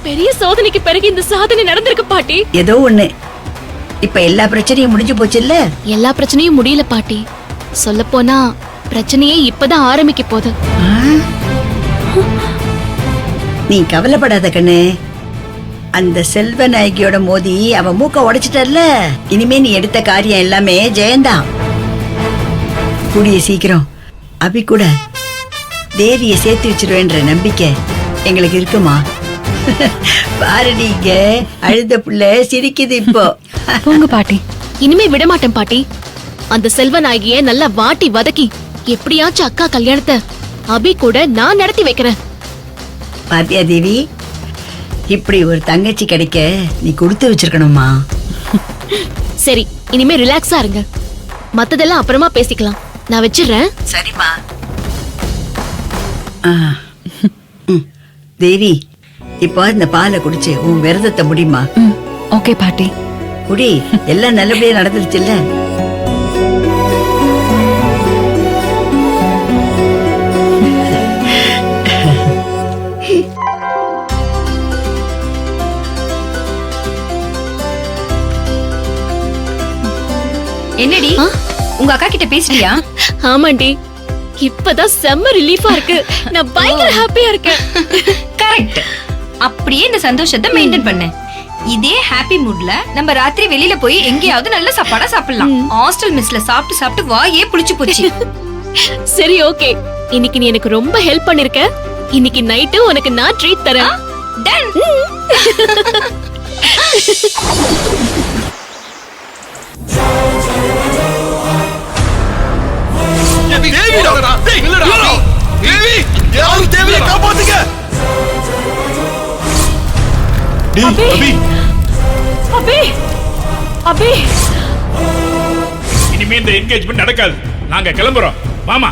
பெரிய சோதனைக்கு பிறகு இந்த சாதனை நடந்திருக்கு பாட்டி. ஏதோ ஒண்ணு. இப்ப எல்லா பிரச்சனையும் முடிஞ்சு போச்சு இல்ல? எல்லா பிரச்சனையும் முடியல பாட்டி. சொல்ல போனா பிரச்சனையே இப்பதான் ஆரம்பிக்க போகுது. நீ கவலைப்படாத கண்ணு. அந்த செல்வநாயகியோட மோதி அவன் மூக்க உடைச்சிட்டல்ல. இனிமே நீ எடுத்த காரியம் எல்லாமே ஜெயந்தான். கூடிய சீக்கிரம் அபி கூட தேவிய சேர்த்து வச்சிருவேன்ற நம்பிக்கை எங்களுக்கு இருக்குமா? பாரு, நீங்க அழுத புள்ள சிரிக்குது இப்போ. போங்க பாட்டி. இனிமே விட மாட்டேன் பாட்டி. அந்த செல்வநாயகிய நல்லா வாட்டி வதக்கி எப்படியாச்சும் அக்கா கல்யாணத்தை அபி கூட நான் நடத்தி வைக்கிறேன். பாத்தியா தேவி, இப்படி ஒரு தங்கச்சி கிடைக்க நீ கொடுத்து வச்சிருக்கணுமா? சரி, இனிமே ரிலாக்ஸா இருங்க. மத்ததெல்லாம் அப்புறமா பேசிக்கலாம். நான் வச்சிடுறேன். சரிம்மா. தேவி, இப்போ இந்த பாலை குடிச்சு உன் விரதத்தை முடியுமா? ஓகே பாட்டி. குடி. எல்லாம் நல்லபடியா நடந்துருச்சு இல்ல? என்னடி உங்க அக்கா கிட்ட பேசிட்டியா? ஆமாண்டி, இப்பதான் செம்ம ரிலீஃபா இருக்கு. நான் பயங்கர ஹாப்பியா இருக்கேன். கரெக்ட். அப்படியே இந்த சந்தோஷத்தை மெயின்டைன் பண்ணு. இதே ஹாப்பி மூட்ல நம்ம ராத்திரி வெளியில போய் எங்கேயாவது நல்ல சாப்பாடா சாப்பிடலாம். ஹாஸ்டல் மெஸ்ல சாப்பிட்டு சாப்பிட்டு வாயே புளிச்சு போச்சு. சரி, ஓகே. இன்னைக்கு நீ எனக்கு ரொம்ப ஹெல்ப் பண்ணிருக்க. இன்னைக்கு நைட்டு உனக்கு நான் ட்ரீட் தரேன். டன். இனிமே இந்த என்கேஜ்மெண்ட் நடக்காது. நாங்க கிளம்புறோம். மாமா